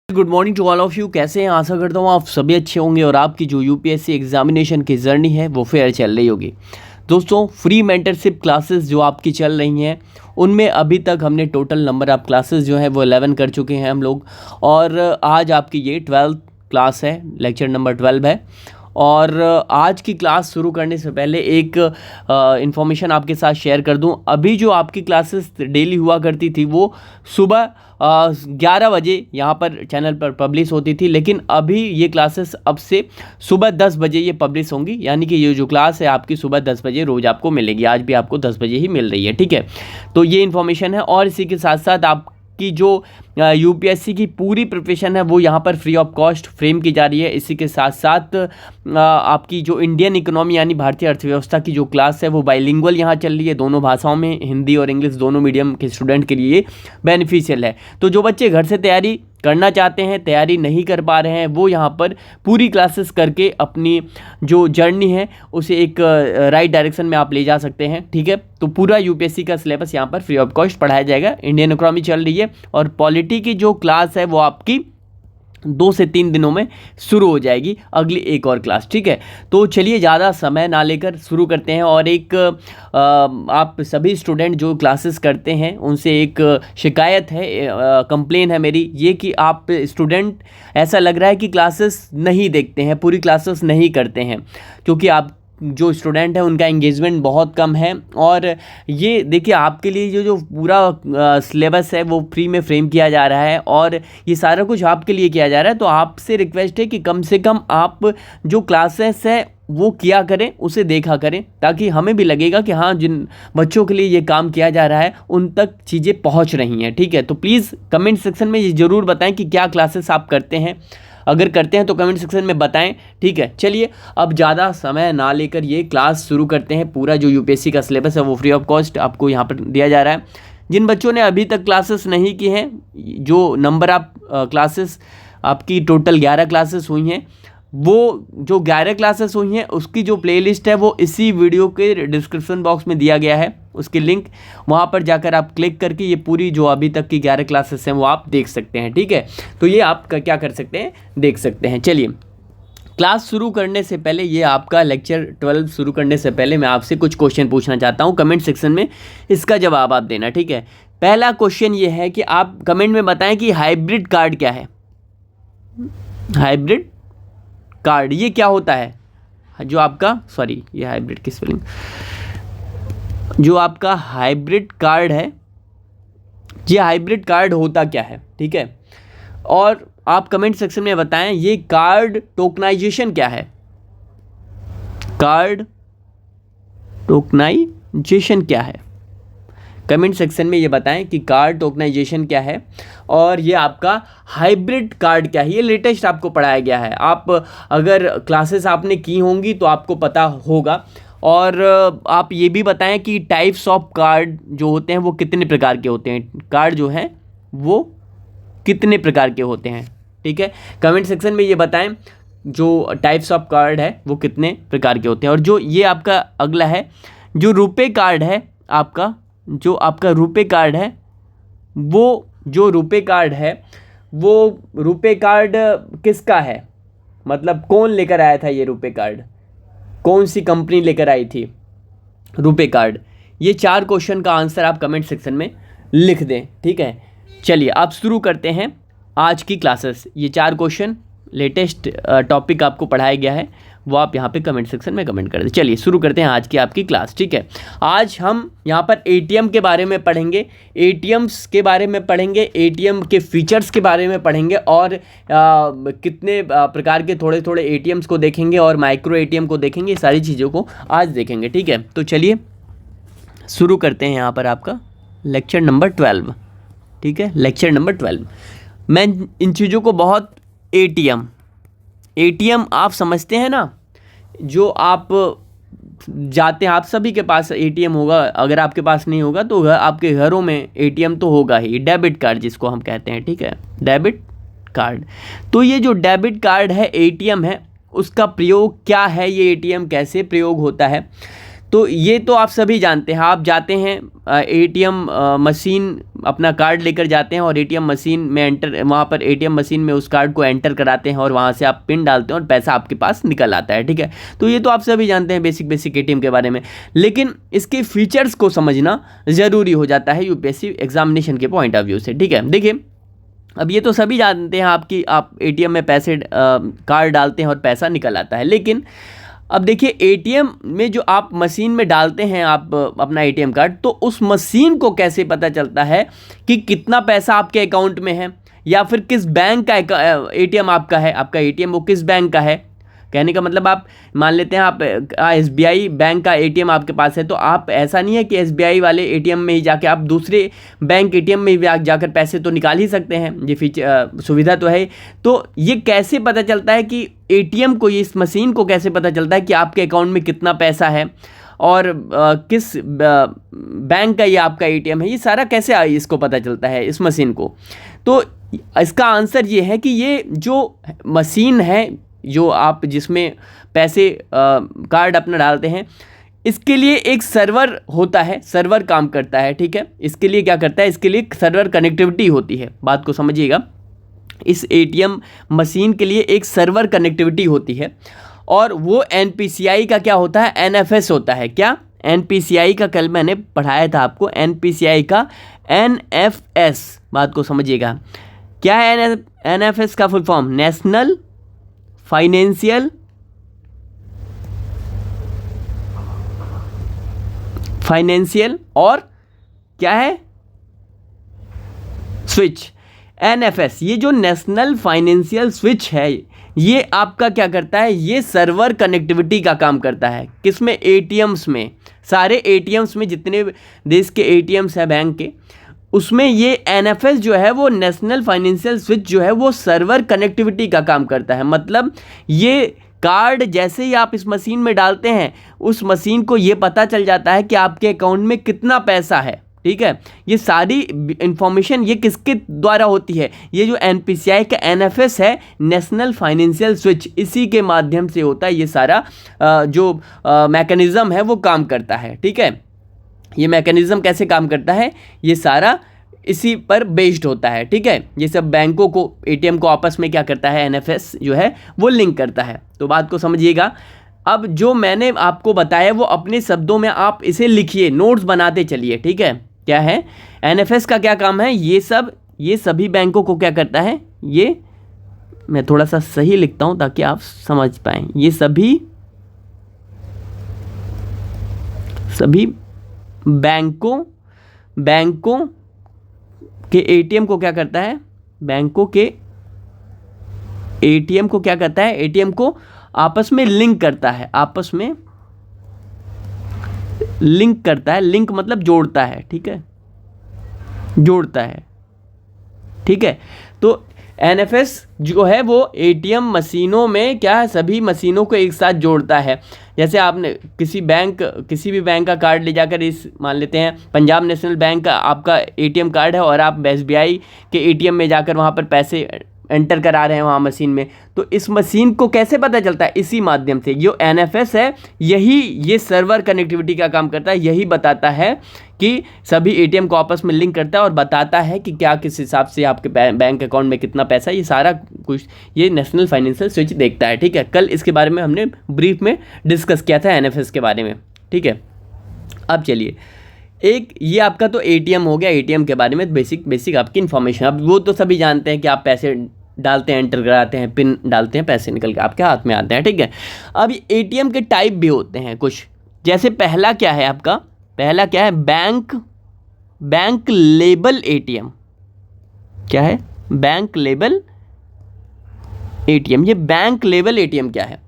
Good morning to all of you. कैसे हैं? आशा करता हूँ आप सभी अच्छे होंगे और आपकी जो यूपीएससी एग्जामिनेशन की जर्नी है वो फेयर चल रही होगी। दोस्तों, फ्री मेंटरशिप क्लासेस जो आपकी चल रही हैं उनमें अभी तक हमने टोटल नंबर ऑफ क्लासेस जो है वो 11 कर चुके हैं हम लोग। और आज आपकी ये 12th क्लास है, लेक्चर नंबर 12 है। और आज की क्लास शुरू करने से पहले एक इन्फॉर्मेशन आपके साथ शेयर कर दूं। अभी जो आपकी क्लासेस डेली हुआ करती थी वो सुबह 11 बजे यहाँ पर चैनल पर पब्लिश होती थी, लेकिन अभी ये क्लासेस अब से सुबह 10 बजे ये पब्लिश होंगी। यानी कि ये जो क्लास है आपकी सुबह 10 बजे रोज़ आपको मिलेगी। आज भी आपको 10 बजे ही मिल रही है, ठीक है। तो ये इन्फॉर्मेशन है। और इसी के साथ साथ आपकी जो यूपीएससी की पूरी प्रिपरेशन है वो यहाँ पर फ्री ऑफ कॉस्ट फ्रेम की जा रही है। इसी के साथ साथ आपकी जो इंडियन इकोनॉमी यानी भारतीय अर्थव्यवस्था की जो क्लास है वो बाइलिंगुअल यहाँ चल रही है, दोनों भाषाओं में, हिंदी और इंग्लिश दोनों मीडियम के स्टूडेंट के लिए बेनिफिशियल है। तो जो बच्चे घर से तैयारी करना चाहते हैं, तैयारी नहीं कर पा रहे हैं, वो यहाँ पर पूरी क्लासेस करके अपनी जो जर्नी है उसे एक राइट डायरेक्शन में आप ले जा सकते हैं, ठीक है। तो पूरा यूपीएससी का सिलेबस यहाँ पर फ्री ऑफ कॉस्ट पढ़ाया जाएगा। इंडियन इकोनॉमी चल रही है और पॉलिटी की जो क्लास है वो आपकी 2 से 3 दिनों में शुरू हो जाएगी, अगली एक और क्लास, ठीक है। तो चलिए ज़्यादा समय ना लेकर शुरू करते हैं। और एक आप सभी स्टूडेंट जो क्लासेस करते हैं उनसे एक शिकायत है, कंप्लेन है मेरी ये कि आप स्टूडेंट ऐसा लग रहा है कि क्लासेस नहीं देखते हैं, पूरी क्लासेस नहीं करते हैं, क्योंकि आप जो स्टूडेंट है उनका एंगेजमेंट बहुत कम है। और ये देखिए, आपके लिए जो पूरा सिलेबस है वो फ्री में फ्रेम किया जा रहा है और ये सारा कुछ आपके लिए किया जा रहा है। तो आपसे रिक्वेस्ट है कि कम से कम आप जो क्लासेस है वो किया करें, उसे देखा करें, ताकि हमें भी लगेगा कि हाँ, जिन बच्चों के लिए ये काम किया जा रहा है उन तक चीज़ें पहुँच रही हैं, ठीक है। तो प्लीज़ कमेंट सेक्शन में ये ज़रूर बताएं कि क्या क्लासेस आप करते हैं। अगर करते हैं तो कमेंट सेक्शन में बताएं, ठीक है। चलिए अब ज़्यादा समय ना लेकर ये क्लास शुरू करते हैं। पूरा जो यूपीएससी का सिलेबस है वो फ्री ऑफ कॉस्ट आपको यहाँ पर दिया जा रहा है। जिन बच्चों ने अभी तक क्लासेस नहीं की हैं, जो नंबर ऑफ क्लासेस आपकी टोटल 11 क्लासेस हुई हैं, वो जो 11 क्लासेस हुई हैं उसकी जो प्लेलिस्ट है वो इसी वीडियो के डिस्क्रिप्शन बॉक्स में दिया गया है, उसकी लिंक वहाँ पर जाकर आप क्लिक करके ये पूरी जो अभी तक की 11 क्लासेस हैं वो आप देख सकते हैं, ठीक है। तो ये आप क्या कर सकते हैं, देख सकते हैं। चलिए क्लास शुरू करने से पहले, ये आपका लेक्चर 12 शुरू करने से पहले मैं आपसे कुछ क्वेश्चन पूछना चाहता हूँ। कमेंट सेक्शन में इसका जवाब आप देना, ठीक है। पहला क्वेश्चन ये है कि आप कमेंट में बताएं कि हाइब्रिड कार्ड क्या है। हाइब्रिड कार्ड ये क्या होता है? जो आपका ये हाइब्रिड की स्पेलिंग, जो आपका हाइब्रिड कार्ड है, ये हाइब्रिड कार्ड होता क्या है, ठीक है। और आप कमेंट सेक्शन में बताएं ये कार्ड टोकनाइजेशन क्या है। कार्ड टोकनाइजेशन क्या है, कमेंट सेक्शन में ये बताएं कि कार्ड टोकनाइजेशन क्या है और ये आपका हाइब्रिड कार्ड क्या है। ये लेटेस्ट आपको पढ़ाया गया है। आप अगर क्लासेस आपने की होंगी तो आपको पता होगा। और आप ये भी बताएं कि टाइप्स ऑफ कार्ड जो होते हैं वो कितने प्रकार के होते हैं। कार्ड जो हैं वो कितने प्रकार के होते हैं, ठीक है। कमेंट सेक्शन में ये बताएं जो टाइप्स ऑफ कार्ड है वो कितने प्रकार के होते हैं। और जो ये आपका अगला है, जो रुपे कार्ड है आपका, जो आपका रुपे कार्ड है, वो जो रुपे कार्ड है वो रुपे कार्ड किसका है, मतलब कौन लेकर आया था ये रुपे कार्ड, कौन सी कंपनी लेकर आई थी रुपे कार्ड। ये 4 क्वेश्चन का आंसर आप कमेंट सेक्शन में लिख दें, ठीक है। चलिए आप शुरू करते हैं आज की क्लासेस। ये 4 क्वेश्चन लेटेस्ट टॉपिक आपको पढ़ाया गया है, वो आप यहाँ पे कमेंट सेक्शन में कमेंट कर दें। चलिए शुरू करते हैं आज की आपकी क्लास, ठीक है। आज हम यहाँ पर एटीएम के बारे में पढ़ेंगे, एटीएम्स के बारे में पढ़ेंगे, एटीएम के फीचर्स के बारे में पढ़ेंगे और कितने प्रकार के थोड़े थोड़े एटीएम्स को देखेंगे और माइक्रो एटीएम को देखेंगे। सारी चीज़ों को आज देखेंगे, ठीक है। तो चलिए शुरू करते हैं यहाँ पर आपका लेक्चर नंबर 12, ठीक है। लेक्चर नंबर 12 मैं इन चीज़ों को बहुत एटीएम आप समझते हैं ना, जो आप जाते हैं, आप सभी के पास एटीएम होगा। अगर आपके पास नहीं होगा तो आपके घरों में एटीएम तो होगा ही। डेबिट कार्ड जिसको हम कहते हैं, ठीक है, डेबिट कार्ड। तो ये जो डेबिट कार्ड है, एटीएम है, उसका प्रयोग क्या है, ये एटीएम कैसे प्रयोग होता है। तो ये तो आप सभी जानते हैं। आप जाते हैं एटीएम मशीन, अपना कार्ड लेकर जाते हैं और एटीएम मशीन में एंटर, वहाँ पर एटीएम मशीन में उस कार्ड को एंटर कराते हैं और वहाँ से आप पिन डालते हैं और पैसा आपके पास निकल आता है, ठीक है। तो ये तो आप सभी जानते हैं बेसिक एटीएम के बारे में, लेकिन इसके फीचर्स को समझना ज़रूरी हो जाता है यूपीएससी एग्जामिनेशन के पॉइंट ऑफ व्यू से, ठीक है। देखिए, अब ये तो सभी जानते हैं आप एटीएम में पैसे कार्ड डालते हैं और पैसा निकल आता है, लेकिन अब देखिए एटीएम में जो आप मशीन में डालते हैं आप अपना एटीएम कार्ड, तो उस मशीन को कैसे पता चलता है कि कितना पैसा आपके अकाउंट में है, या फिर किस बैंक का एटीएम आपका है, आपका एटीएम वो किस बैंक का है। कहने का मतलब, आप मान लेते हैं आप एसबीआई बैंक का एटीएम आपके पास है, तो आप ऐसा नहीं है कि एसबीआई वाले एटीएम में ही जाके आप दूसरे बैंक एटीएम में भी जाकर पैसे तो निकाल ही सकते हैं, ये फीचर सुविधा तो है। तो ये कैसे पता चलता है कि एटीएम को, इस मशीन को कैसे पता चलता है कि आपके अकाउंट में कितना पैसा है और किस बैंक का ये आपका एटीएम है, ये सारा कैसे इसको पता चलता है इस मशीन को। तो इसका आंसर ये है कि ये जो मशीन है, जो आप जिसमें पैसे कार्ड अपना डालते हैं, इसके लिए एक सर्वर होता है, सर्वर काम करता है, ठीक है। इसके लिए क्या करता है, इसके लिए सर्वर कनेक्टिविटी होती है, बात को समझिएगा। इस एटीएम मशीन के लिए एक सर्वर कनेक्टिविटी होती है, और वो एनपीसीआई का क्या होता है, एनएफएस होता है। क्या, एनपीसीआई का कल मैंने पढ़ाया था आपको, एनपीसीआई का एनएफएस, बात को समझिएगा। क्या है एनएफएस का फुल फॉर्म, नेशनल फाइनेंशियल और क्या है, स्विच। एनएफएस, ये जो नेशनल फाइनेंशियल स्विच है, ये आपका क्या करता है, ये सर्वर कनेक्टिविटी का काम करता है। किसमें, एटीएम्स में, सारे एटीएम्स में, जितने देश के एटीएम्स हैं बैंक के, उसमें ये एनएफएस जो है, वो नेशनल फाइनेंशियल स्विच जो है, वो सर्वर कनेक्टिविटी का काम करता है। मतलब ये कार्ड जैसे ही आप इस मशीन में डालते हैं, उस मशीन को ये पता चल जाता है कि आपके अकाउंट में कितना पैसा है, ठीक है। ये सारी इंफॉर्मेशन ये किसके द्वारा होती है, ये जो एनपीसीआई का एनएफएस है, नेशनल फाइनेंशियल स्विच, इसी के माध्यम से होता है ये सारा जो मैकेनिज़्म है वो काम करता है, ठीक है। ये मैकेनिज़्म कैसे काम करता है, ये सारा इसी पर बेस्ड होता है, ठीक है। ये सब बैंकों को, एटीएम को आपस में क्या करता है, एनएफएस जो है वो लिंक करता है। तो बात को समझिएगा। अब जो मैंने आपको बताया वो अपने शब्दों में आप इसे लिखिए, नोट्स बनाते चलिए, ठीक है। क्या है, एनएफएस का क्या काम है, ये सभी बैंकों को क्या करता है, ये मैं थोड़ा सा सही लिखता हूँ ताकि आप समझ पाएँ। ये सभी बैंकों के एटीएम को क्या करता है, बैंकों के एटीएम को क्या करता है, एटीएम को आपस में लिंक करता है, आपस में लिंक करता है। लिंक मतलब जोड़ता है, ठीक है, जोड़ता है, ठीक है। तो एनएफएस जो है वो एटीएम मशीनों में क्या है, सभी मशीनों को एक साथ जोड़ता है। जैसे आपने किसी भी बैंक का कार्ड ले जाकर, इस मान लेते हैं पंजाब नेशनल बैंक का आपका एटीएम कार्ड है और आप एसबीआई के एटीएम में जाकर वहाँ पर पैसे एंटर करा रहे हैं वहाँ मशीन में, तो इस मशीन को कैसे पता चलता है, इसी माध्यम से। जो एनएफएस है, ये सर्वर कनेक्टिविटी का काम करता है, यही बताता है कि सभी एटीएम को आपस में लिंक करता है और बताता है कि क्या किस हिसाब से आपके बैंक अकाउंट में कितना पैसा है, ये सारा कुछ ये नेशनल फाइनेंशियल स्विच देखता है, ठीक है। कल इसके बारे में हमने ब्रीफ में डिस्कस किया था एनएफएस के बारे में, ठीक है। अब चलिए, एक ये आपका तो एटीएम हो गया, एटीएम के बारे में बेसिक आपकी इन्फॉर्मेशन। अब वो तो सभी जानते हैं कि आप पैसे डालते हैं, एंटर कराते हैं, पिन डालते हैं, पैसे निकल के आपके हाथ में आते हैं, ठीक है। अब एटीएम के टाइप भी होते हैं कुछ, जैसे पहला क्या है आपका, पहला क्या है, बैंक लेबल एटीएम। क्या है, बैंक लेबल एटीएम। ये बैंक लेवल एटीएम क्या है,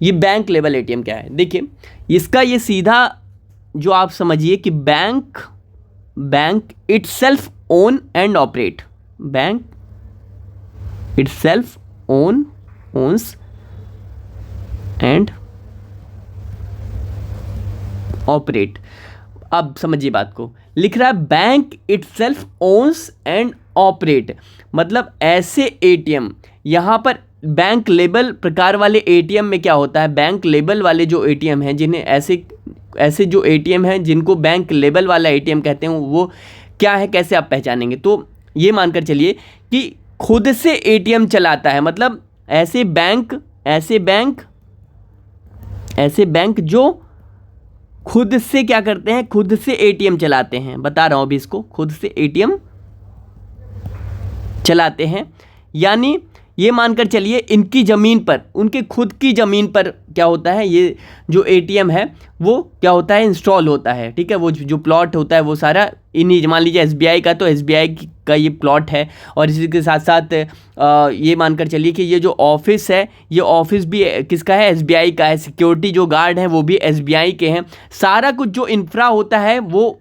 ये बैंक लेवल एटीएम क्या है, देखिए इसका ये सीधा जो आप समझिए कि bank itself own and operate, bank itself owns and operate. अब समझिए बात को, लिख रहा है bank itself owns and operate, मतलब ऐसे एटीएम, यहाँ पर बैंक लेबल प्रकार वाले एटीएम में क्या होता है, बैंक लेबल वाले जो एटीएम हैं, जिन्हें ऐसे ऐसे जो एटीएम हैं जिनको बैंक लेवल वाला एटीएम कहते हैं वो क्या है, कैसे आप पहचानेंगे? तो ये मानकर चलिए कि खुद से एटीएम चलाता है, मतलब ऐसे बैंक जो खुद से क्या करते हैं, खुद से एटीएम चलाते हैं। बता रहा हूँ अभी इसको, खुद से एटीएम चलाते हैं, यानी ये मानकर चलिए इनकी ज़मीन पर, उनके खुद की ज़मीन पर क्या होता है, ये जो एटीएम है वो क्या होता है, इंस्टॉल होता है। ठीक है, वो जो प्लॉट होता है वो सारा इन्हीं, मान लीजिए एसबीआई का, तो एसबीआई का ये प्लॉट है। और इसी के साथ साथ ये मानकर चलिए कि ये जो ऑफिस है, ये ऑफिस भी किसका है, एसबीआई का है। सिक्योरिटी जो गार्ड हैं वो भी एसबीआई के हैं। सारा कुछ जो इंफ्रा होता है वो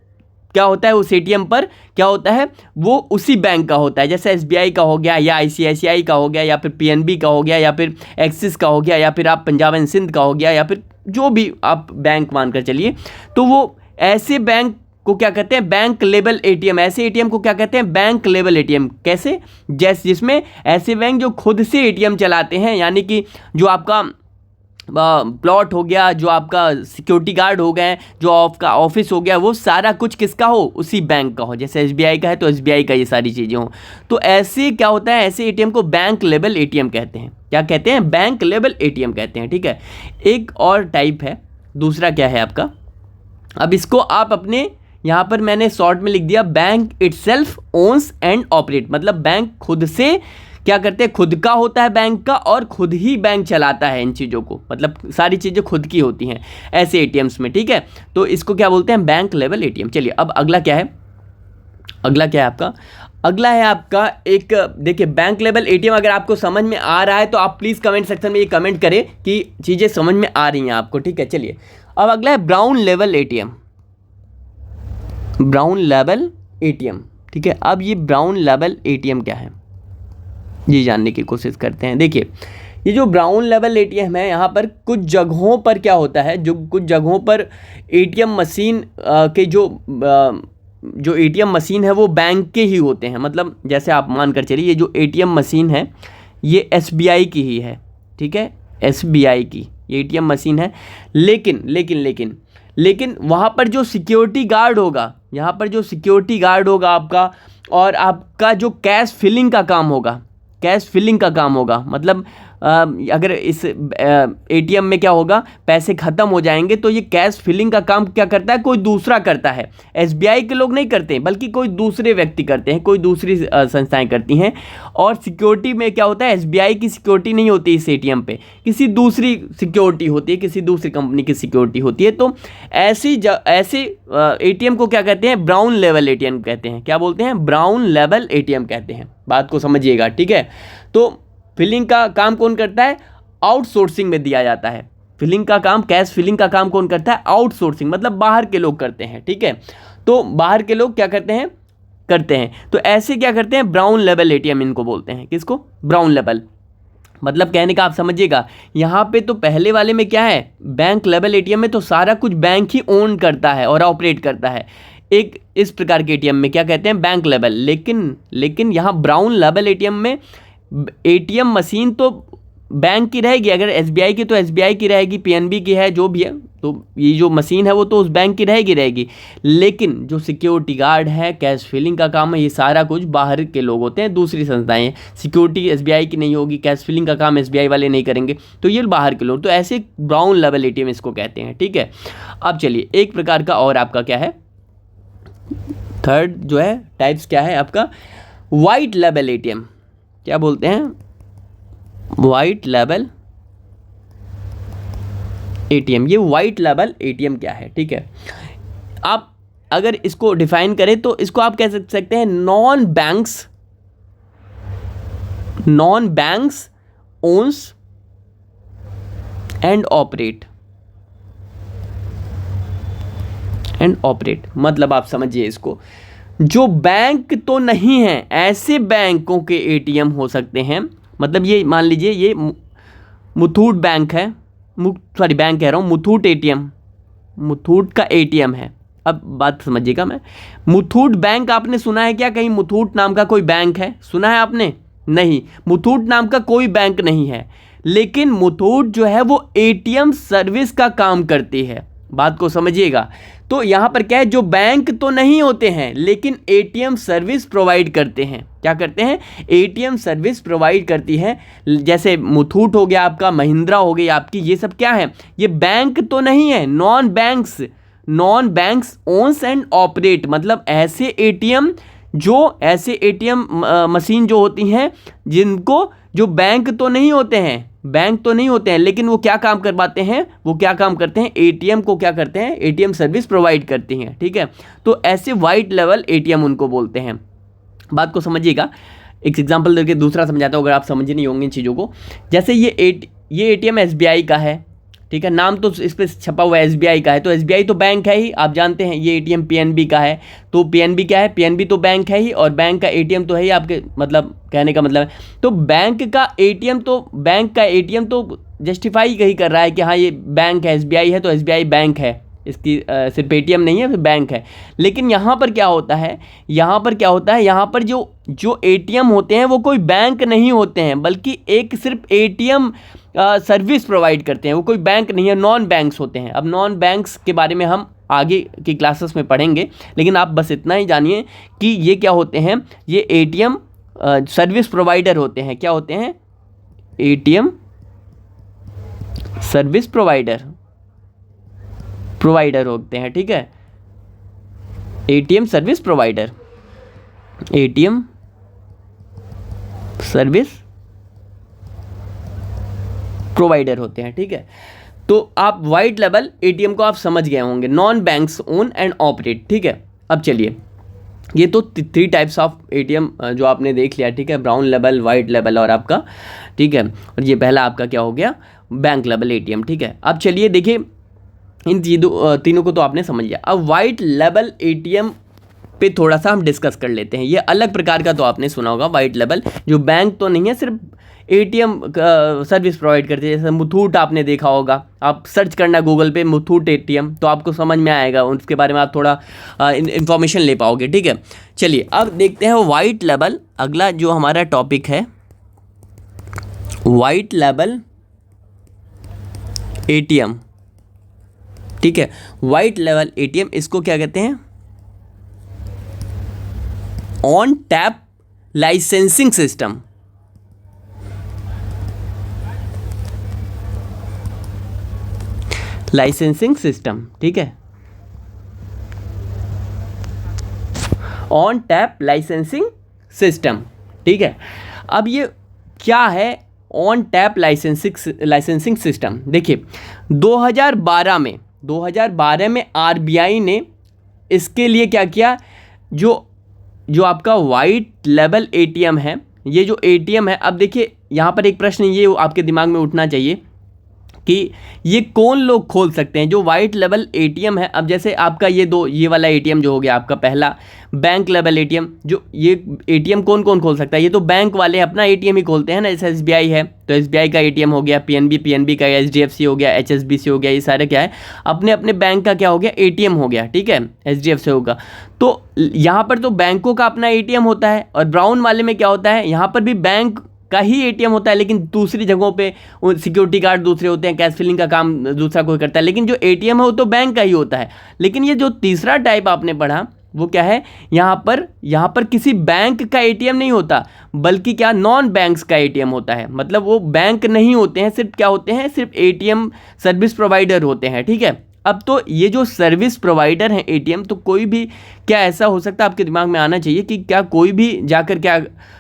क्या होता है, उस एटीएम पर क्या होता है, वो उसी बैंक का होता है। जैसे एसबीआई का हो गया, या आईसीआईसीआई का हो गया, या फिर पीएनबी का हो गया, या फिर एक्सिस का हो गया, या फिर आप पंजाब एंड सिंध का हो गया, या फिर जो भी आप बैंक मानकर चलिए। तो वो ऐसे बैंक को क्या कहते हैं, बैंक लेवल एटीएम। ऐसे एटीएम को क्या कहते हैं, बैंक लेवल एटीएम। कैसे, जैसे जिसमें ऐसे बैंक जो खुद से एटीएम चलाते हैं, यानी कि जो आपका प्लॉट हो गया, जो आपका सिक्योरिटी गार्ड हो गए, जो आपका ऑफिस हो गया, वो सारा कुछ किसका हो, उसी बैंक का हो। जैसे एसबीआई का है तो एसबीआई का ये सारी चीज़ें हो। तो ऐसे क्या होता है, ऐसे एटीएम को बैंक लेवल एटीएम कहते हैं। क्या कहते हैं, बैंक लेवल एटीएम कहते हैं। ठीक है, एक और टाइप है, दूसरा क्या है आपका, अब इसको आप अपने यहाँ पर मैंने शॉर्ट में लिख दिया, bank itself owns and operate. मतलब बैंक खुद से क्या करते हैं, खुद का होता है बैंक का, और खुद ही बैंक चलाता है इन चीज़ों को, मतलब सारी चीज़ें खुद की होती हैं ऐसे एटीएम्स में। ठीक है, तो इसको क्या बोलते हैं, बैंक लेवल एटीएम। चलिए अब अगला क्या है, अगला क्या है आपका, अगला है आपका एक, देखिए बैंक लेवल एटीएम अगर आपको समझ में आ रहा है तो आप प्लीज़ कमेंट सेक्शन में ये कमेंट करें कि चीज़ें समझ में आ रही हैं आपको। ठीक है, चलिए अब अगला है brown level ATM. Brown level ATM, ठीक है, अब ये ब्राउन लेवल एटीएम क्या है ये जानने की कोशिश करते हैं। देखिए ये जो ब्राउन लेवल एटीएम है, यहाँ पर कुछ जगहों पर क्या होता है, जो कुछ जगहों पर एटीएम मशीन के जो एटीएम मशीन है वो बैंक के ही होते हैं। मतलब जैसे आप मान कर चलिए ये जो एटीएम मशीन है ये एसबीआई की ही है। ठीक है, एसबीआई की ये एटीएम मशीन है, लेकिन वहाँ पर जो सिक्योरिटी गार्ड होगा, यहाँ पर जो सिक्योरिटी गार्ड होगा आपका, और आपका जो कैश फिलिंग का काम होगा, मतलब अगर इस एटीएम में क्या होगा, पैसे ख़त्म हो जाएंगे तो ये कैश फिलिंग का काम क्या करता है, कोई दूसरा करता है। एसबीआई के लोग नहीं करते बल्कि कोई दूसरे व्यक्ति करते हैं, कोई दूसरी संस्थाएं करती हैं। और सिक्योरिटी में क्या होता है, एसबीआई की सिक्योरिटी नहीं होती इस एटीएम पे, किसी दूसरी सिक्योरिटी होती है, किसी दूसरी कंपनी की सिक्योरिटी होती है। तो ऐसे एटीएम को क्या कहते हैं, ब्राउन लेवल एटीएम कहते हैं। क्या बोलते हैं, ब्राउन लेवल एटीएम कहते हैं। बात को समझिएगा। ठीक है, तो फिलिंग का काम कौन करता है, आउटसोर्सिंग में दिया जाता है। फिलिंग का काम, कैश फिलिंग का काम कौन करता है, आउटसोर्सिंग, मतलब बाहर के लोग करते हैं। ठीक है, तो बाहर के लोग क्या करते हैं, तो ऐसे क्या करते हैं, ब्राउन लेवल एटीएम इनको बोलते हैं। किसको, ब्राउन लेवल। मतलब कहने का आप समझिएगा, यहाँ पे तो पहले वाले में क्या है, बैंक लेवल एटीएम में तो सारा कुछ बैंक ही ओन करता है और ऑपरेट करता है। एक इस प्रकार के एटीएम में क्या कहते हैं, बैंक लेवल। लेकिन यहाँ ब्राउन लेवल एटीएम में एटीएम मशीन तो बैंक की रहेगी, अगर एसबीआई की तो एसबीआई की रहेगी, पीएनबी की है, जो भी है, तो ये जो मशीन है वो तो उस बैंक की रहेगी। लेकिन जो सिक्योरिटी गार्ड है, कैश फिलिंग का काम है, ये सारा कुछ बाहर के लोग होते हैं, दूसरी संस्थाएं। सिक्योरिटी एसबीआई की नहीं होगी, कैश फिलिंग का काम एसबीआई वाले नहीं करेंगे, तो ये बाहर के लोग। तो ऐसे ब्राउन लेवल एटीएम इसको कहते हैं। ठीक है, अब चलिए एक प्रकार का और आपका क्या है, थर्ड जो है टाइप्स क्या है आपका, वाइट लेवल एटीएम। क्या बोलते हैं, वाइट लेवल एटीएम। ये वाइट लेवल एटीएम क्या है, ठीक है, आप अगर इसको डिफाइन करें तो इसको आप कह सकते हैं non banks owns and operate. मतलब आप समझिए इसको, जो बैंक तो नहीं है ऐसे बैंकों के एटीएम हो सकते हैं। मतलब ये मान लीजिए ये मुथूट बैंक है, बैंक कह रहा हूँ, मुथूट एटीएम, मुथूट का एटीएम है। अब बात समझिएगा, मैं मुथूट बैंक आपने सुना है क्या, कहीं मुथूट नाम का कोई बैंक है, सुना है आपने? नहीं, मुथूट नाम का कोई बैंक नहीं है। लेकिन मुथूट जो है वो एटीएम सर्विस का काम करती है। बात को समझिएगा। तो यहाँ पर क्या है, जो बैंक तो नहीं होते हैं लेकिन एटीएम सर्विस प्रोवाइड करते हैं। क्या करते हैं? एटीएम सर्विस प्रोवाइड करती है। जैसे मुथूट हो गया आपका, महिंद्रा हो गई आपकी, ये सब क्या है? ये बैंक तो नहीं है, non banks owns and operate, मतलब ऐसे एटीएम मशीन जो होती हैं जिनको, जो बैंक तो नहीं होते हैं लेकिन वो क्या काम करवाते हैं, वो क्या काम करते हैं, एटीएम को क्या करते हैं, एटीएम सर्विस प्रोवाइड करती हैं। ठीक है, तो ऐसे वाइट लेवल एटीएम उनको बोलते हैं। बात को समझिएगा, एक एग्जांपल देके दूसरा समझाता हूँ अगर आप समझ नहीं होंगे इन चीज़ों को। जैसे ये एटीएम एसबीआई का है, ठीक है, नाम तो इस पर छपा हुआ है एसबीआई का है, तो एसबीआई तो बैंक है ही, आप जानते हैं। ये एटीएम पीएनबी का है, तो पीएनबी क्या है, पीएनबी तो बैंक है ही, और बैंक का एटीएम तो है ही, आपके मतलब कहने का मतलब है। तो बैंक का एटीएम तो जस्टिफाई यही कर रहा है कि हाँ ये बैंक है, एसबीआई है तो एसबीआई बैंक है, इसकी सिर्फ एटीएम नहीं है, फिर बैंक है। लेकिन यहाँ पर क्या होता है, यहाँ पर जो एटीएम होते हैं वो कोई बैंक नहीं होते हैं, बल्कि एक सिर्फ एटीएम सर्विस प्रोवाइड करते हैं, वो कोई बैंक नहीं है, नॉन बैंक्स होते हैं। अब नॉन बैंक्स के बारे में हम आगे की क्लासेस में पढ़ेंगे, लेकिन आप बस इतना ही जानिए कि ये क्या होते हैं, ये एटीएम सर्विस प्रोवाइडर होते हैं। क्या होते हैं? एटीएम सर्विस प्रोवाइडर होते हैं। ठीक है, ATM service provider, ATM service provider होते हैं। ठीक है, तो आप वाइट लेवल एटीएम को आप समझ गए होंगे, non banks own and operate. ठीक है, अब चलिए, ये तो 3 टाइप्स ऑफ एटीएम जो आपने देख लिया। ठीक है, ब्राउन लेवल, वाइट लेवल और आपका, ठीक है, और ये पहला आपका क्या हो गया, बैंक लेवल एटीएम। ठीक है, अब चलिए देखिए, इन तीनों को तो आपने समझ लिया। अब वाइट लेवल एटीएम पे थोड़ा सा हम डिस्कस कर लेते हैं। ये अलग प्रकार का तो आपने सुना होगा, वाइट लेवल, जो बैंक तो नहीं है, सिर्फ एटीएम सर्विस प्रोवाइड करते हैं। जैसे मुथूट आपने देखा होगा, आप सर्च करना गूगल पे मुथूट एटीएम, तो आपको समझ में आएगा, उसके बारे में आप थोड़ा इन्फॉर्मेशन ले पाओगे। ठीक है, चलिए अब देखते हैं वाइट लेवल। अगला जो हमारा टॉपिक है वाइट लेवल एटीएम। ठीक है, वाइट लेवल एटीएम, इसको क्या कहते हैं? On tap licensing system. ठीक है, ऑन टैप लाइसेंसिंग सिस्टम। ठीक है, अब ये क्या है ऑन टैप लाइसेंसिंग सिस्टम? देखिए 2012 में आरबीआई ने इसके लिए क्या किया, जो आपका वाइट लेवल एटीएम है, ये जो एटीएम है, अब देखिए यहाँ पर एक प्रश्न ये आपके दिमाग में उठना चाहिए कि ये कौन लोग खोल सकते हैं, जो वाइट लेवल एटीएम है। अब जैसे आपका ये वाला एटीएम जो हो गया आपका पहला बैंक लेवल एटीएम, जो ये एटीएम कौन खोल सकता है? ये तो बैंक वाले अपना एटीएम ही खोलते हैं ना। जैसे एसबीआई है तो एसबीआई का एटीएम हो गया, पीएनबी का, एचडीएफसी हो गया, एचएसबीसी हो गया, ये सारे क्या है, अपने अपने बैंक का क्या हो गया, एटीएम हो गया। ठीक है, एचडीएफसी होगा। तो यहाँ पर तो बैंकों का अपना एटीएम होता है, और ब्राउन वाले में क्या होता है, यहाँ पर भी बैंक का ही एटीएम होता है, लेकिन दूसरी जगहों पे सिक्योरिटी गार्ड दूसरे होते हैं, कैश फिलिंग का काम दूसरा कोई करता है, लेकिन जो एटीएम है वो तो बैंक का ही होता है। लेकिन ये जो तीसरा टाइप आपने पढ़ा वो क्या है, यहाँ पर किसी बैंक का एटीएम नहीं होता, बल्कि क्या, नॉन बैंक्स का एटीएम होता है। मतलब वो बैंक नहीं होते हैं, सिर्फ क्या होते हैं, सिर्फ एटीएम सर्विस प्रोवाइडर होते हैं। ठीक है, अब तो ये जो सर्विस प्रोवाइडर हैं एटीएम, तो कोई भी क्या ऐसा हो सकता है, आपके दिमाग में आना चाहिए कि क्या कोई भी जाकर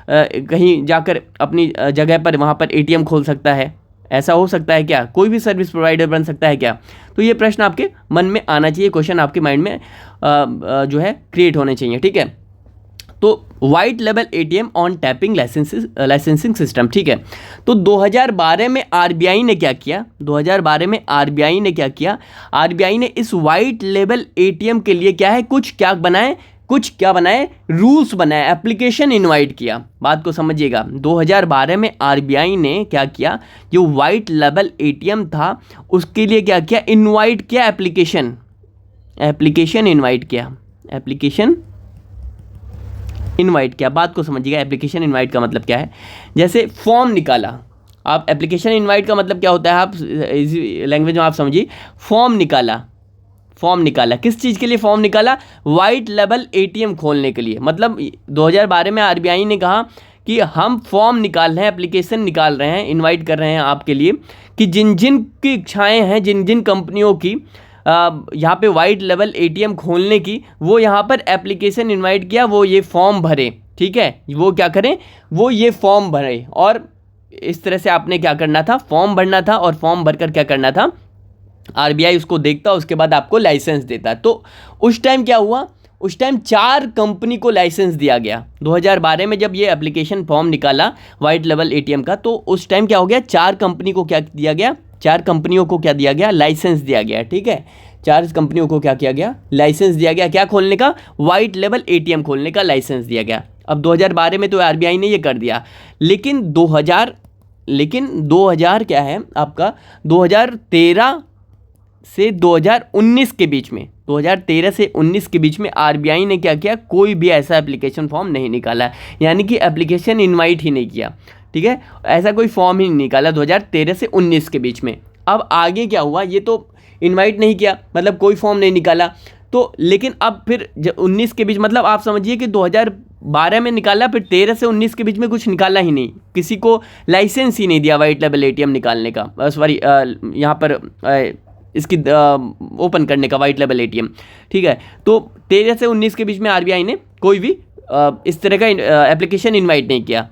कहीं जाकर अपनी जगह पर वहाँ पर एटीएम खोल सकता है? ऐसा हो सकता है क्या? कोई भी सर्विस प्रोवाइडर बन सकता है क्या? तो ये प्रश्न आपके मन में आना चाहिए, क्वेश्चन आपके माइंड में जो है क्रिएट होने चाहिए। ठीक है, तो white level ATM on tapping licensing system. ठीक है, तो 2012 में आरबीआई ने क्या किया, आरबीआई ने इस वाइट लेवल एटीएम के लिए क्या है, कुछ क्या बनाए, रूल्स बनाए, एप्लीकेशन इनवाइट किया। बात को समझिएगा, 2012 में आरबीआई ने क्या किया, जो वाइट लेवल एटीएम था उसके लिए क्या किया, इनवाइट किया, एप्लीकेशन इनवाइट किया। बात को समझिएगा, एप्लीकेशन इनवाइट का मतलब क्या है, जैसे फॉर्म निकाला आप, एप्लीकेशन इनवाइट का मतलब क्या होता है, आप इजी लैंग्वेज में आप समझिए, फॉर्म निकाला, फॉर्म निकाला। किस चीज़ के लिए फॉर्म निकाला? वाइट लेबल एटीएम खोलने के लिए। मतलब 2012 में आरबीआई ने कहा कि हम फॉर्म निकाल रहे हैं, एप्लीकेशन निकाल रहे हैं, इनवाइट कर रहे हैं आपके लिए कि जिन जिन की इच्छाएं हैं, जिन जिन कंपनियों की यहाँ पे वाइट लेबल एटीएम खोलने की, वो यहाँ पर एप्लीकेशन इनवाइट किया, वो ये फॉर्म भरे। ठीक है, वो क्या करें, वो ये फॉर्म भरे। और इस तरह से आपने क्या करना था, फॉर्म भरना था, और फॉर्म भरकर क्या करना था, आरबीआई उसको देखता, उसके बाद आपको लाइसेंस देता। तो उस टाइम क्या हुआ, उस टाइम 4 कंपनी को लाइसेंस दिया गया। 2012 में जब ये एप्लीकेशन फॉर्म निकाला वाइट लेबल एटीएम का, तो उस टाइम क्या हो गया, 4 कंपनी को क्या दिया गया, 4 कंपनियों को क्या दिया गया, लाइसेंस दिया गया। ठीक है, 4 कंपनियों को क्या किया गया, लाइसेंस दिया गया। क्या खोलने का, वाइट लेबल एटीएम खोलने का लाइसेंस दिया गया। अब 2012 में तो आरबीआई ने ये कर दिया, लेकिन 2000 क्या है आपका, 2013 से 2019 के बीच में, 2013 से 19 के बीच में आरबीआई ने क्या किया, कोई भी ऐसा एप्लीकेशन फॉर्म नहीं निकाला, यानी कि एप्लीकेशन इनवाइट ही नहीं किया। ठीक है, ऐसा कोई फॉर्म ही नहीं निकाला 2013 से 19 के बीच में। अब आगे क्या हुआ, ये तो इनवाइट नहीं किया, मतलब कोई फॉर्म नहीं निकाला, तो लेकिन अब फिर 19 के बीच, मतलब आप समझिए कि 2012 में निकाला, फिर 13 से 19 के बीच में कुछ निकाला ही नहीं, किसी को लाइसेंस ही नहीं दिया वाइट लेबल एटीएम निकालने का, सॉरी यहाँ पर इसकी ओपन करने का, वाइट लेबल एटीएम। ठीक है, तो 13 से 19 के बीच में आरबीआई ने कोई भी इस तरह का एप्लीकेशन इनवाइट नहीं किया।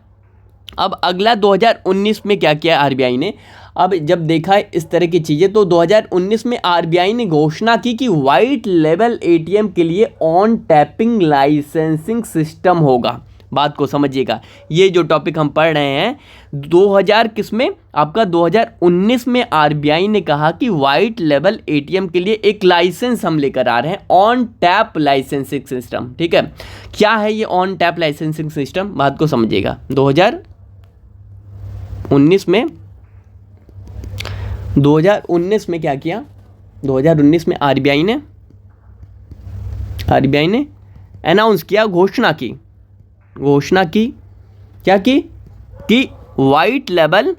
अब अगला 2019 में क्या किया आरबीआई ने, अब जब देखा इस तरह की चीज़ें, तो 2019 में आरबीआई ने घोषणा की कि वाइट लेबल एटीएम के लिए ऑन टैपिंग लाइसेंसिंग सिस्टम होगा। बात को समझिएगा, ये जो टॉपिक हम पढ़ रहे हैं 2000 किस में, आपका 2019 में आरबीआई ने कहा कि वाइट लेबल एटीएम के लिए एक लाइसेंस हम लेकर आ रहे हैं, ऑन टैप लाइसेंसिंग सिस्टम। ठीक है, क्या है ये ऑन टैप लाइसेंसिंग सिस्टम, बात को समझिएगा। 2019 में क्या किया, 2019 में आरबीआई ने अनाउंस किया, घोषणा की, क्या की कि वाइट लेबल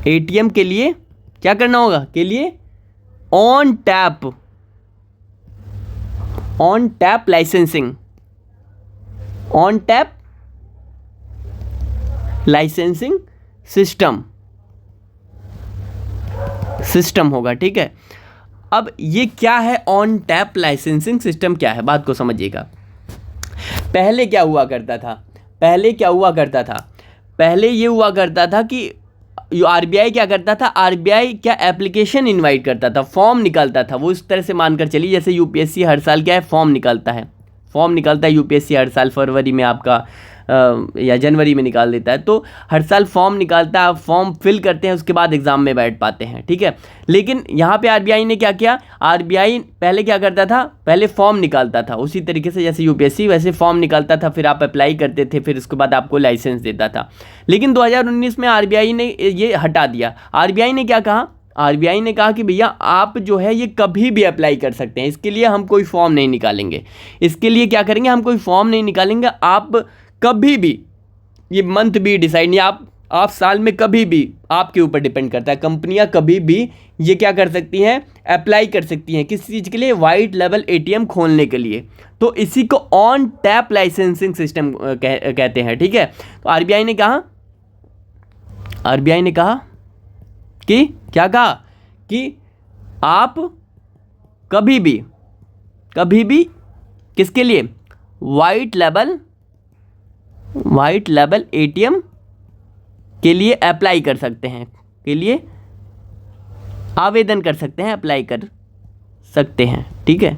एटीएम के लिए क्या करना होगा, के लिए ऑन टैप लाइसेंसिंग सिस्टम होगा। ठीक है, अब ये क्या है ऑन टैप लाइसेंसिंग सिस्टम, क्या है, बात को समझिएगा। पहले क्या हुआ करता था, पहले ये हुआ करता था कि आरबीआई क्या करता था, आरबीआई क्या एप्लीकेशन इनवाइट करता था, फॉर्म निकालता था। वो इस तरह से मानकर चलिए जैसे यूपीएससी हर साल क्या है, फॉर्म निकालता है यूपीएससी हर साल, फरवरी में आपका या जनवरी में निकाल देता है। तो हर साल फॉर्म निकालता है, फॉर्म फिल करते हैं, उसके बाद एग्ज़ाम में बैठ पाते हैं। ठीक है, लेकिन यहाँ पे आरबीआई ने क्या किया, आरबीआई पहले क्या करता था, पहले फॉर्म निकालता था, उसी तरीके से जैसे यूपीएससी वैसे फॉर्म निकालता था, फिर आप अप्लाई करते थे, फिर उसके बाद आपको लाइसेंस देता था। लेकिन 2019 में आरबीआई ने ये हटा दिया। आरबीआई ने क्या कहा, आरबीआई ने कहा कि भैया आप जो है ये कभी भी अप्लाई कर सकते हैं, इसके लिए हम कोई फॉर्म नहीं निकालेंगे, इसके लिए क्या करेंगे, हम कोई फॉर्म नहीं निकालेंगे, आप कभी भी, ये मंथ भी डिसाइड नहीं, आप साल में कभी भी, आपके ऊपर डिपेंड करता है, कंपनियां कभी भी ये क्या कर सकती हैं, अप्लाई कर सकती हैं, किस चीज़ के लिए, वाइट लेबल एटीएम खोलने के लिए। तो इसी को ऑन टैप लाइसेंसिंग सिस्टम कहते हैं। ठीक है, तो आरबीआई ने कहा कि क्या कहा कि आप कभी भी किसके लिए, वाइट लेबल एटीएम के लिए अप्लाई कर सकते हैं, के लिए आवेदन कर सकते हैं, अप्लाई कर सकते हैं। ठीक है,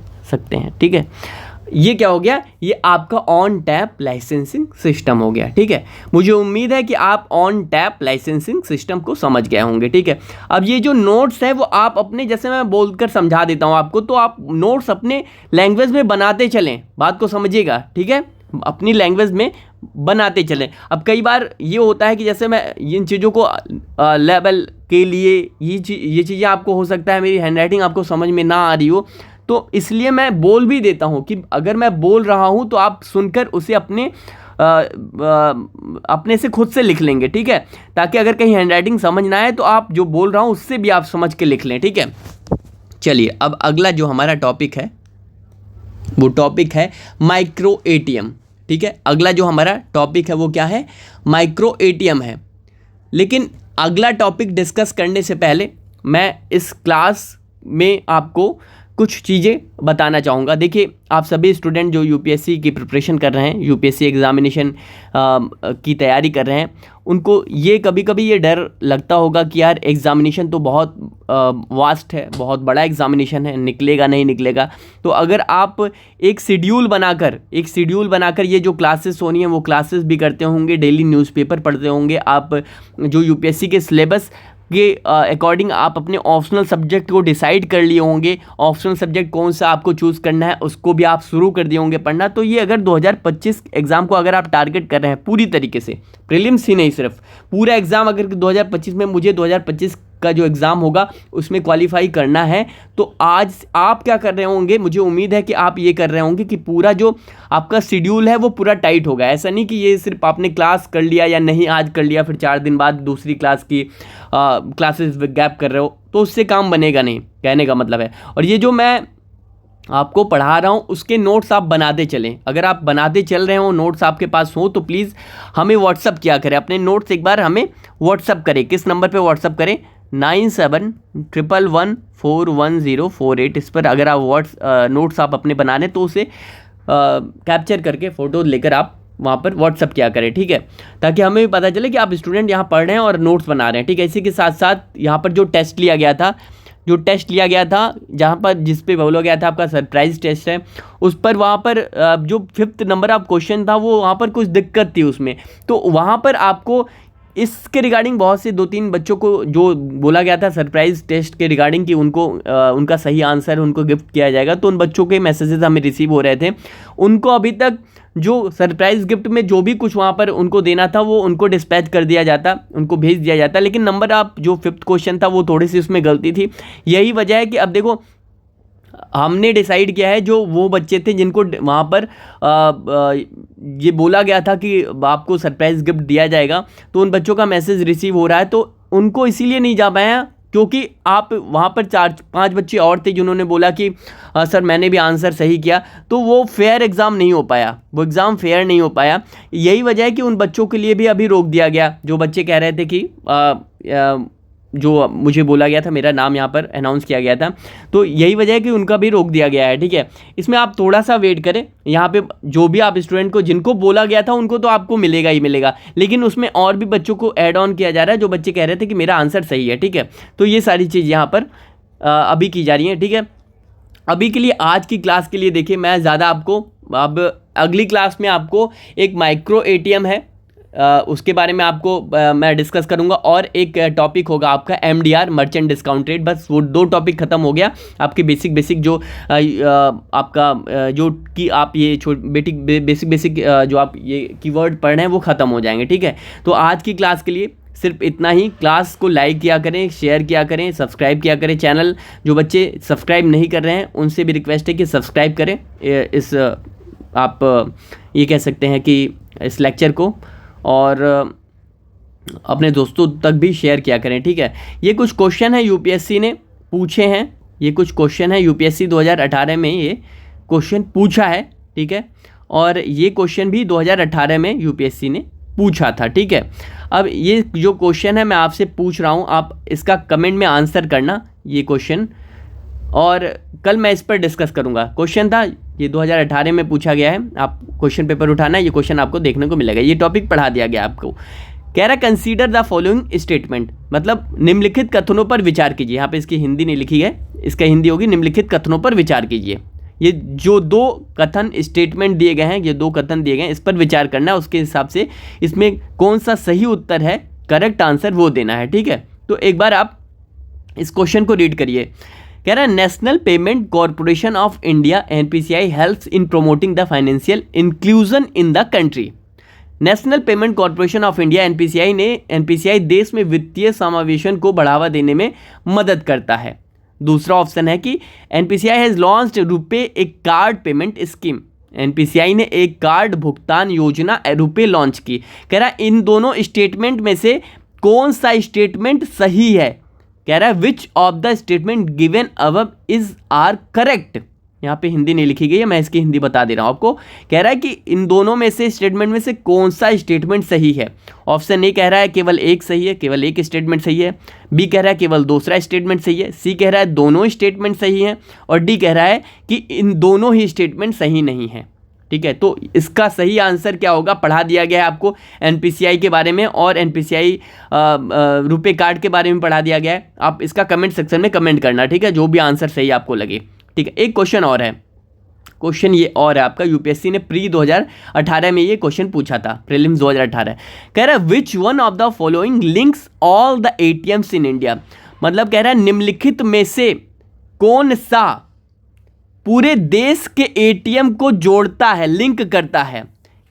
ठीक है, ये क्या हो गया, ये आपका ऑन टैप लाइसेंसिंग सिस्टम हो गया। ठीक है, मुझे उम्मीद है कि आप ऑन टैप लाइसेंसिंग सिस्टम को समझ गए होंगे। ठीक है, अब ये जो नोट्स है वो आप अपने, जैसे मैं बोलकर समझा देता हूँ आपको, तो आप नोट्स अपने लैंग्वेज में बनाते चलें, बात को समझिएगा। ठीक है, अपनी लैंग्वेज में बनाते चलें। अब कई बार ये होता है कि जैसे मैं इन चीज़ों को लेवल के लिए ये चीज़ें आपको हो सकता है मेरी हैंडराइटिंग आपको समझ में ना आ रही हो, तो इसलिए मैं बोल भी देता हूँ कि अगर मैं बोल रहा हूँ तो आप सुनकर उसे अपने अपने से खुद से लिख लेंगे, ठीक है, ताकि अगर कहीं हैंडराइटिंग समझ ना आए तो आप जो बोल रहा हूँ उससे भी आप समझ के लिख लें, ठीक है। चलिए अब अगला जो हमारा टॉपिक है वो टॉपिक है माइक्रो एटीएम, ठीक है। अगला जो हमारा टॉपिक है वो क्या है, माइक्रो एटीएम है। लेकिन अगला टॉपिक डिस्कस करने से पहले मैं इस क्लास में आपको कुछ चीज़ें बताना चाहूँगा। देखिए आप सभी स्टूडेंट जो यूपीएससी की प्रिपरेशन कर रहे हैं, यूपीएससी एग्ज़ामिनेशन की तैयारी कर रहे हैं, उनको ये कभी कभी ये डर लगता होगा कि यार एग्ज़ामिनेशन तो बहुत वास्ट है, बहुत बड़ा एग्ज़ामिनेशन है, निकलेगा नहीं निकलेगा। तो अगर आप एक शेड्यूल बनाकर ये जो क्लासेस होनी है वो क्लासेस भी करते होंगे, डेली न्यूज़पेपर पढ़ते होंगे, आप जो यूपीएससी के सिलेबस के अकॉर्डिंग आप अपने ऑप्शनल सब्जेक्ट को डिसाइड कर लिए होंगे, ऑप्शनल सब्जेक्ट कौन सा आपको चूज़ करना है उसको भी आप शुरू कर दिए होंगे पढ़ना। तो ये अगर 2025 एग्ज़ाम को अगर आप टारगेट कर रहे हैं पूरी तरीके से, प्रीलिम्स ही नहीं सिर्फ पूरा एग्ज़ाम, अगर 2025 में मुझे 2025 का जो एग्ज़ाम होगा उसमें क्वालिफाई करना है, तो आज आप क्या कर रहे होंगे, मुझे उम्मीद है कि आप ये कर रहे होंगे कि पूरा जो आपका शेड्यूल है वो पूरा टाइट होगा। ऐसा नहीं कि ये सिर्फ आपने क्लास कर लिया या नहीं आज कर लिया फिर 4 दिन बाद दूसरी क्लास की क्लासेस गैप कर रहे हो, तो उससे काम बनेगा नहीं, कहने का मतलब है। और ये जो मैं आपको पढ़ा रहा हूँ उसके नोट्स आप बनाते चलें। अगर आप बनाते चल रहे हो, नोट्स आपके पास हो, तो प्लीज़ हमें व्हाट्सअप किया करें, अपने नोट्स एक बार हमें व्हाट्सअप करें। किस नंबर पे व्हाट्सअप करें, 9711141048। इस पर अगर आप नोट्स आप अपने बना लें तो उसे कैप्चर करके फ़ोटो लेकर आप वहाँ पर व्हाट्सअप किया करें, ठीक है, ताकि हमें भी पता चले कि आप स्टूडेंट यहाँ पढ़ रहे हैं और नोट्स बना रहे हैं, ठीक है। इसी के साथ साथ यहाँ पर जो टेस्ट लिया गया था जहाँ पर जिस पे बोला गया था आपका सरप्राइज टेस्ट है, उस पर वहाँ पर जो 5th नंबर ऑफ क्वेश्चन था वो वहाँ पर कुछ दिक्कत थी उसमें, तो वहाँ पर आपको इसके रिगार्डिंग बहुत से 2-3 बच्चों को जो बोला गया था सरप्राइज टेस्ट के रिगार्डिंग कि उनको उनका सही आंसर उनको गिफ्ट किया जाएगा, तो उन बच्चों के मैसेजेस हमें रिसीव हो रहे थे। उनको अभी तक जो सरप्राइज गिफ्ट में जो भी कुछ वहाँ पर उनको देना था वो उनको डिस्पैच कर दिया जाता, उनको भेज दिया जाता, लेकिन नंबर आप जो 5th क्वेश्चन था वो थोड़ी सी उसमें गलती थी। यही वजह है कि अब देखो हमने डिसाइड किया है जो वो बच्चे थे जिनको वहाँ पर ये बोला गया था कि आपको सरप्राइज़ गिफ्ट दिया जाएगा, तो उन बच्चों का मैसेज रिसीव हो रहा है, तो उनको इसीलिए नहीं जा पाया क्योंकि आप वहाँ पर 4-5 बच्चे और थे जिन्होंने बोला कि सर मैंने भी आंसर सही किया, तो वो फेयर एग्ज़ाम नहीं हो पाया, वो एग्ज़ाम फेयर नहीं हो पाया। यही वजह है कि उन बच्चों के लिए भी अभी रोक दिया गया, जो बच्चे कह रहे थे कि जो मुझे बोला गया था, मेरा नाम यहाँ पर अनाउंस किया गया था, तो यही वजह है कि उनका भी रोक दिया गया है, ठीक है। इसमें आप थोड़ा सा वेट करें, यहाँ पे जो भी आप स्टूडेंट को जिनको बोला गया था उनको तो आपको मिलेगा ही मिलेगा, लेकिन उसमें और भी बच्चों को ऐड ऑन किया जा रहा है जो बच्चे कह रहे थे कि मेरा आंसर सही है, ठीक है। तो ये सारी चीज़ यहाँ पर अभी की जा रही हैं, ठीक है। अभी के लिए आज की क्लास के लिए देखिए मैं ज़्यादा आपको, अब अगली क्लास में आपको एक माइक्रो एटीएम है उसके बारे में आपको मैं डिस्कस करूंगा, और एक टॉपिक होगा आपका MDR मर्चेंट डिस्काउंट रेट। बस वो 2 टॉपिक ख़त्म हो गया, आपके बेसिक जो आपका जो कि आप ये बेसिक जो आप ये कीवर्ड पढ़ रहे हैं वो ख़त्म हो जाएंगे, ठीक है। तो आज की क्लास के लिए सिर्फ इतना ही। क्लास को लाइक किया करें, शेयर किया करें, सब्सक्राइब किया करें। चैनल जो बच्चे सब्सक्राइब नहीं कर रहे हैं उनसे भी रिक्वेस्ट है कि सब्सक्राइब करें इस आप ये कह सकते हैं कि इस लेक्चर को, और अपने दोस्तों तक भी शेयर किया करें, ठीक है। ये कुछ क्वेश्चन है यूपीएससी ने पूछे हैं, ये कुछ क्वेश्चन है यूपीएससी 2018 में ये क्वेश्चन पूछा है, ठीक है, और ये क्वेश्चन भी 2018 में यूपीएससी ने पूछा था, ठीक है। अब ये जो क्वेश्चन है मैं आपसे पूछ रहा हूँ, आप इसका कमेंट में आंसर करना ये क्वेश्चन, और कल मैं इस पर डिस्कस करूंगा। क्वेश्चन था ये 2018 में पूछा गया है, आप क्वेश्चन पेपर उठाना, ये क्वेश्चन आपको देखने को मिलेगा। ये टॉपिक पढ़ा दिया गया आपको। कह रहा कंसीडर द फॉलोइंग स्टेटमेंट, मतलब निम्नलिखित कथनों पर विचार कीजिए। यहाँ पे इसकी हिंदी नहीं लिखी है, इसका हिंदी होगी निम्नलिखित कथनों पर विचार कीजिए। ये जो 2 कथन स्टेटमेंट दिए गए हैं, ये 2 कथन दिए गए हैं, इस पर विचार करना है, उसके हिसाब से इसमें कौन सा सही उत्तर है, करेक्ट आंसर वो देना है, ठीक है। तो एक बार आप इस क्वेश्चन को रीड करिए। कह रहा है national payment corporation of India NPCI helps in promoting the financial inclusion in the country. National payment corporation of India NPCI देश में वित्तीय समावेशन को बढ़ावा देने में मदद करता है। दूसरा ऑप्शन है कि NPCI has launched RuPay A card payment scheme. NPCI ने एक कार्ड भुगतान योजना रुपए लॉन्च की। कह रहा है इन दोनों स्टेटमेंट में से कौन सा स्टेटमेंट सही है। कह रहा है which of the statement given above is are correct. यहाँ पे हिंदी नहीं लिखी गई है, मैं इसकी हिंदी बता दे रहा हूँ आपको। कह रहा है कि इन दोनों में से स्टेटमेंट में से कौन सा स्टेटमेंट सही है। ऑप्शन ए कह रहा है केवल एक सही है, केवल एक स्टेटमेंट सही है। बी कह रहा है केवल दूसरा स्टेटमेंट सही है। सी कह रहा है दोनों स्टेटमेंट सही हैं। और डी कह रहा है कि इन दोनों ही स्टेटमेंट सही नहीं है। ठीक है, तो इसका सही आंसर क्या होगा पढ़ा दिया गया है आपको एनपीसीआई के बारे में और एनपीसीआई रुपए कार्ड के बारे में पढ़ा दिया गया है। आप इसका कमेंट सेक्शन में कमेंट करना, ठीक है, जो भी आंसर सही आपको लगे। ठीक है, एक क्वेश्चन और है। क्वेश्चन ये और है आपका, यूपीएससी ने प्री 2018 में ये क्वेश्चन पूछा था, प्रीलिम्स 2018। कह रहा है which one of the following links all the ATMs in India. मतलब कह रहा है निम्नलिखित में से कौन सा पूरे देश के एटीएम को जोड़ता है, लिंक करता है।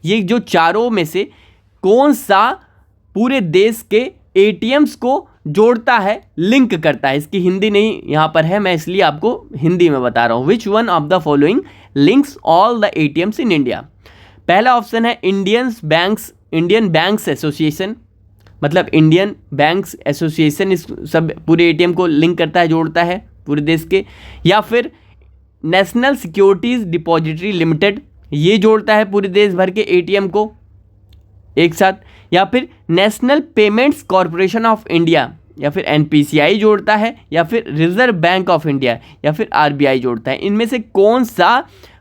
ये जो चारों में से कौन सा पूरे देश के एटीएम्स को जोड़ता है, लिंक करता है। इसकी हिंदी नहीं यहाँ पर है, मैं इसलिए आपको हिंदी में बता रहा हूँ। Which one of the following links all the ATMs in India. पहला ऑप्शन है इंडियन बैंक्स एसोसिएशन। मतलब इंडियन बैंक्स एसोसिएशन इस सब पूरे एटीएम को लिंक करता है, जोड़ता है पूरे देश के। या फिर नेशनल सिक्योरिटीज़ डिपॉजिटरी लिमिटेड, ये जोड़ता है पूरे देश भर के एटीएम को एक साथ। या फिर national payments corporation of India, या फिर एनपीसीआई जोड़ता है, या फिर रिजर्व बैंक ऑफ इंडिया, या फिर आरबीआई जोड़ता है। इनमें से कौन सा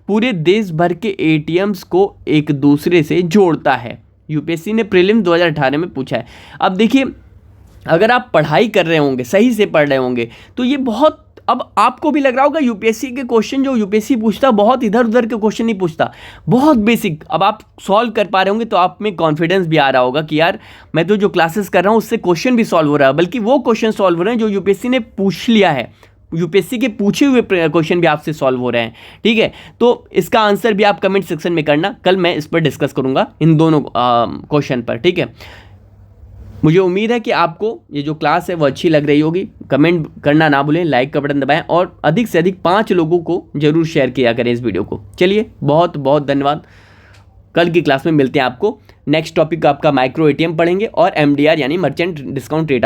पूरे देश भर के एटीएम्स को एक दूसरे से जोड़ता है। यूपीएससी ने प्रीलिम 2018 में पूछा है। अब देखिए, अगर आप पढ़ाई कर रहे होंगे, सही से पढ़ रहे होंगे, तो ये बहुत, अब आपको भी लग रहा होगा यूपीएससी के क्वेश्चन जो यूपीएससी पूछता बहुत इधर उधर के क्वेश्चन नहीं पूछता, बहुत बेसिक। अब आप सॉल्व कर पा रहे होंगे तो आप में कॉन्फिडेंस भी आ रहा होगा कि यार मैं तो जो क्लासेस कर रहा हूँ उससे क्वेश्चन भी सॉल्व हो रहा है, बल्कि वो क्वेश्चन सॉल्व हो रहे हैं जो यूपीएससी ने पूछ लिया है। यूपीएससी के पूछे हुए क्वेश्चन भी आपसे सॉल्व हो रहे हैं। ठीक है, तो इसका आंसर भी आप कमेंट सेक्शन में करना, कल मैं इस पर डिस्कस करूँगा इन दोनों क्वेश्चन पर। ठीक है, मुझे उम्मीद है कि आपको ये जो क्लास है वो अच्छी लग रही होगी। कमेंट करना ना भूलें, लाइक का बटन दबाएं और अधिक से अधिक 5 लोगों को जरूर शेयर किया करें इस वीडियो को। चलिए, बहुत बहुत धन्यवाद। कल की क्लास में मिलते हैं आपको। नेक्स्ट टॉपिक आपका माइक्रो एटीएम पढ़ेंगे और एमडीआर यानी मर्चेंट डिस्काउंट रेट।